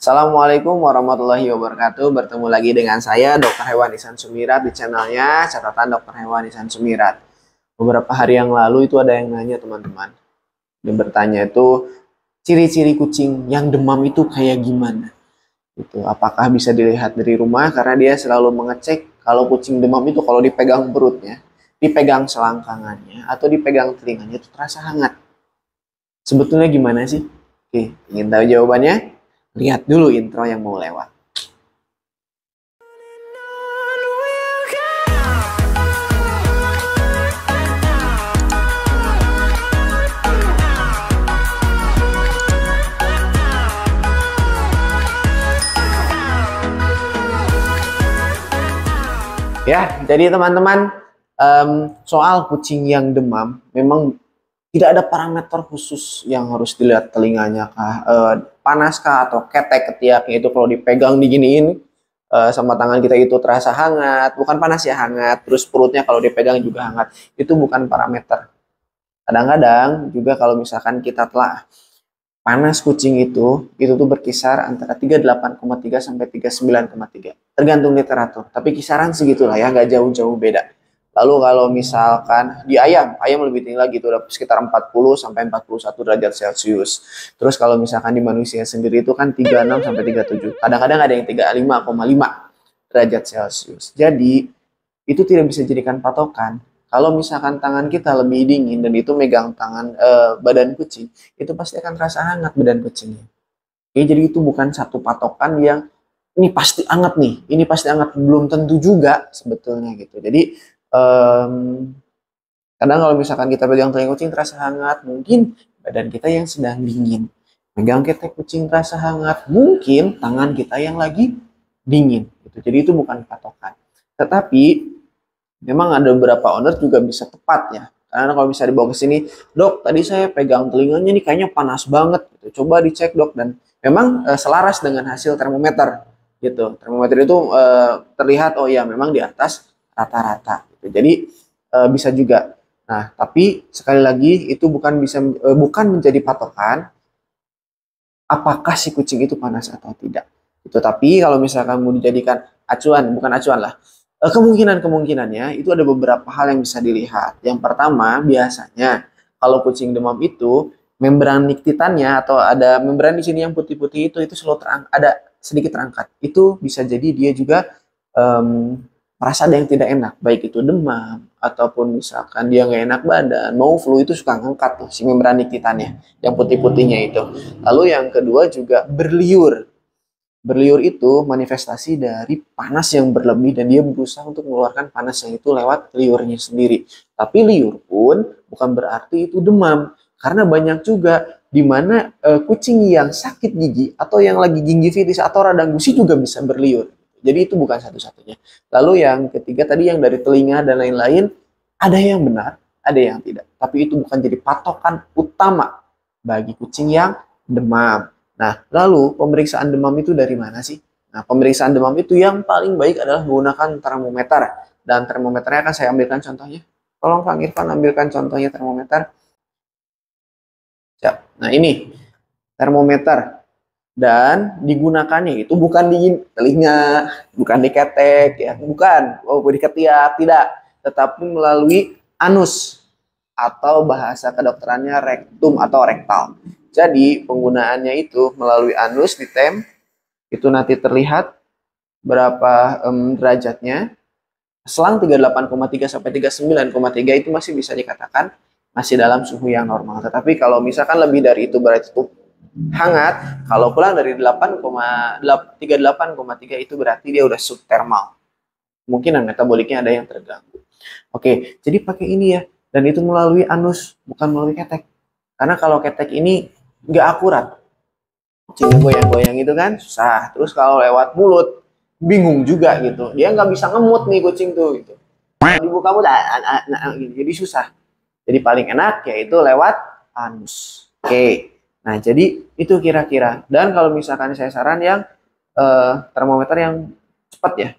Assalamualaikum warahmatullahi wabarakatuh. Bertemu lagi dengan saya, Dr. Hewan Ihsan Sumirat, di channelnya Catatan Dr. Hewan Ihsan Sumirat. Beberapa hari yang lalu itu ada yang nanya, teman-teman. Dia bertanya itu, ciri-ciri kucing yang demam itu kayak gimana? Itu apakah bisa dilihat dari rumah? Karena dia selalu mengecek kalau kucing demam itu kalau dipegang perutnya, dipegang selangkangannya, atau dipegang telinganya itu terasa hangat. Sebetulnya gimana sih? Oke, ingin tahu jawabannya? Lihat dulu intro yang mau lewat. Ya, jadi teman-teman, soal kucing yang demam, memang tidak ada parameter khusus yang harus dilihat, telinganya kah, panas kah, atau ketek ketiaknya itu kalau dipegang diginiin sama tangan kita itu terasa hangat, bukan panas ya, hangat, terus perutnya kalau dipegang juga hangat, itu bukan parameter. Kadang-kadang juga kalau misalkan kita telah panas kucing itu tuh berkisar antara 38,3 sampai 39,3. Tergantung literatur. Tapi kisaran segitulah ya, nggak jauh-jauh beda. Lalu kalau misalkan di ayam lebih tinggi lagi, itu udah sekitar 40 sampai 41 derajat Celcius. Terus kalau misalkan di manusia sendiri itu kan 36 sampai 37. Kadang-kadang ada yang 35,5 derajat Celcius. Jadi itu tidak bisa dijadikan patokan. Kalau misalkan tangan kita lebih dingin dan itu megang tangan badan kucing, itu pasti akan terasa hangat badan kucingnya. Oke, jadi itu bukan satu patokan yang ini pasti hangat nih, ini pasti hangat, belum tentu juga sebetulnya gitu. Jadi kadang kalau misalkan kita pegang telinga kucing terasa hangat, mungkin badan kita yang sedang dingin. Pegang ketek kucing terasa hangat, mungkin tangan kita yang lagi dingin. Gitu. Jadi itu bukan patokan. Tetapi memang ada beberapa owner juga bisa tepat ya. Karena kalau bisa dibawa ke sini, dok, tadi saya pegang telinganya nih kayaknya panas banget. Gitu. Coba dicek dok, dan memang selaras dengan hasil termometer. Gitu. Termometer itu terlihat oh ya memang di atas rata-rata. Gitu. Jadi bisa juga. Nah, tapi sekali lagi itu bukan menjadi patokan apakah si kucing itu panas atau tidak. Itu tapi kalau misalkan mau dijadikan acuan, bukan acuan lah. Kemungkinannya itu ada beberapa hal yang bisa dilihat. Yang pertama, biasanya kalau kucing demam itu membran niktitannya atau ada membran di sini yang putih-putih itu selalu ada sedikit terangkat. Itu bisa jadi dia juga merasa ada yang tidak enak, baik itu demam ataupun misalkan dia nggak enak badan, mau flu, itu suka ngangkat tuh si membran niktitannya yang putih-putihnya itu. Lalu yang kedua juga berliur. Berliur itu manifestasi dari panas yang berlebih dan dia berusaha untuk mengeluarkan panas yang itu lewat liurnya sendiri. Tapi liur pun bukan berarti itu demam. Karena banyak juga di mana kucing yang sakit gigi atau yang lagi gingivitis atau radang gusi juga bisa berliur. Jadi itu bukan satu-satunya. Lalu yang ketiga tadi yang dari telinga dan lain-lain, ada yang benar, ada yang tidak. Tapi itu bukan jadi patokan utama bagi kucing yang demam. Nah, lalu pemeriksaan demam itu dari mana sih? Nah, pemeriksaan demam itu yang paling baik adalah menggunakan termometer. Dan termometernya akan saya ambilkan contohnya. Tolong Kang Irfan ambilkan contohnya termometer. Siap. Nah, ini termometer. Dan digunakannya itu bukan di telinga, bukan di ketek, ya, bukan. Oh, di ketiak, tidak. Tetapi melalui anus. Atau bahasa kedokterannya rektum atau rektal. Jadi penggunaannya itu melalui anus ditem, itu nanti terlihat berapa derajatnya. Selang 38,3 sampai 39,3 itu masih bisa dikatakan masih dalam suhu yang normal. Tetapi kalau misalkan lebih dari itu berarti itu hangat. Kalau pulang dari 38,3 itu berarti dia udah subthermal. Mungkin metaboliknya ada yang terganggu. Oke, jadi pakai ini ya. Dan itu melalui anus, bukan melalui ketek. Karena kalau ketek ini nggak akurat, kucingnya goyang-goyang itu kan susah. Terus kalau lewat mulut bingung juga gitu, dia nggak bisa ngemut nih kucing tuh gitu, dibuka mulut jadi susah. Jadi paling enak yaitu lewat anus. Oke, nah jadi itu kira-kira. Dan kalau misalkan saya saran yang termometer yang cepat ya,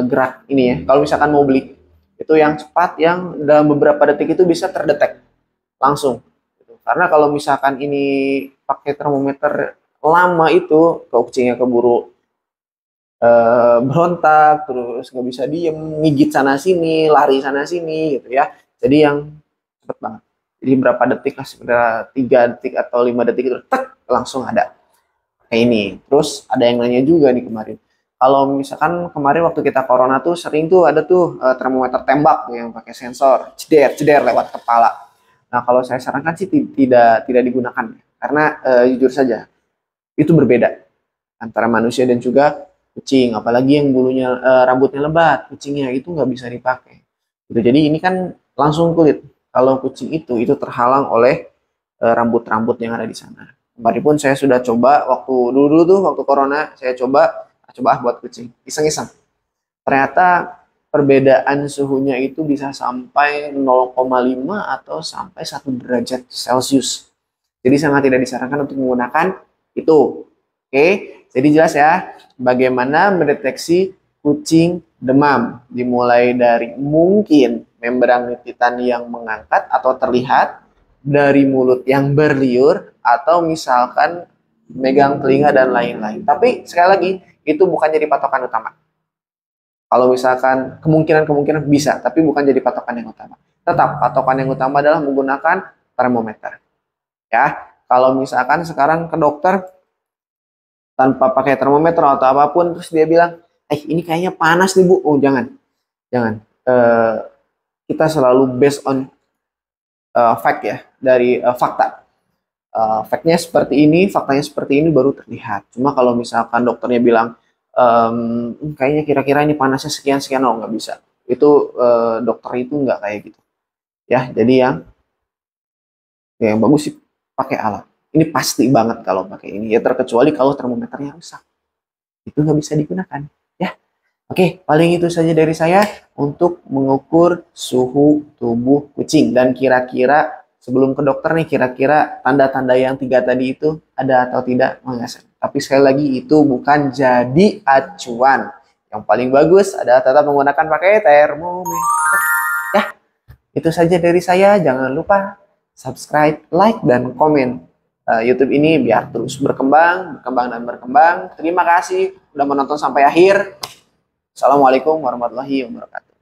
gerak ini ya, kalau misalkan mau beli itu yang cepat, yang dalam beberapa detik itu bisa terdetek langsung. Karena kalau misalkan ini pakai termometer lama itu kucingnya keburu berontak, terus nggak bisa diem, ngigit sana sini, lari sana sini gitu ya. Jadi yang cepet banget. Jadi berapa detik lah, sekitar 3 detik atau 5 detik itu tek, langsung ada. Kayak ini. Terus ada yang nanya juga nih kemarin. Kalau misalkan kemarin waktu kita corona tuh sering tuh ada tuh termometer tembak tuh yang pakai sensor, ceder lewat kepala. Nah, kalau saya sarankan sih tidak digunakan karena jujur saja itu berbeda antara manusia dan juga kucing, apalagi yang bulunya rambutnya lebat, kucingnya itu nggak bisa dipakai. Gitu. Jadi ini kan langsung kulit. Kalau kucing itu terhalang oleh rambut-rambut yang ada di sana. Kemarin pun saya sudah coba waktu dulu tuh waktu corona saya coba buat kucing, iseng-iseng. Ternyata perbedaan suhunya itu bisa sampai 0,5 atau sampai 1 derajat Celcius. Jadi sangat tidak disarankan untuk menggunakan itu. Oke, jadi jelas ya bagaimana mendeteksi kucing demam. Dimulai dari mungkin membran nititan yang mengangkat atau terlihat, dari mulut yang berliur, atau misalkan megang telinga dan lain-lain. Tapi sekali lagi, itu bukan jadi patokan utama. Kalau misalkan kemungkinan bisa, tapi bukan jadi patokan yang utama. Tetap patokan yang utama adalah menggunakan termometer. Ya, kalau misalkan sekarang ke dokter tanpa pakai termometer atau apapun, terus dia bilang, ini kayaknya panas nih Bu. Oh jangan. Kita selalu based on fact ya, dari fakta. Faktnya seperti ini, faktanya seperti ini baru terlihat. Cuma kalau misalkan dokternya bilang, kayaknya kira-kira ini panasnya sekian-sekian, oh nggak bisa. Itu dokter itu nggak kayak gitu. Ya, jadi yang bagus sih pakai alat. Ini pasti banget kalau pakai ini. Ya terkecuali kalau termometernya rusak. Itu nggak bisa digunakan. Ya, oke, paling itu saja dari saya untuk mengukur suhu tubuh kucing. Dan kira-kira sebelum ke dokter nih, kira-kira tanda-tanda yang 3 tadi itu ada atau tidak? Tapi sekali lagi itu bukan jadi acuan. Yang paling bagus adalah tetap menggunakan pakai termometer. Ya, itu saja dari saya. Jangan lupa subscribe, like, dan komen YouTube ini biar terus berkembang, dan berkembang. Terima kasih sudah menonton sampai akhir. Assalamualaikum warahmatullahi wabarakatuh.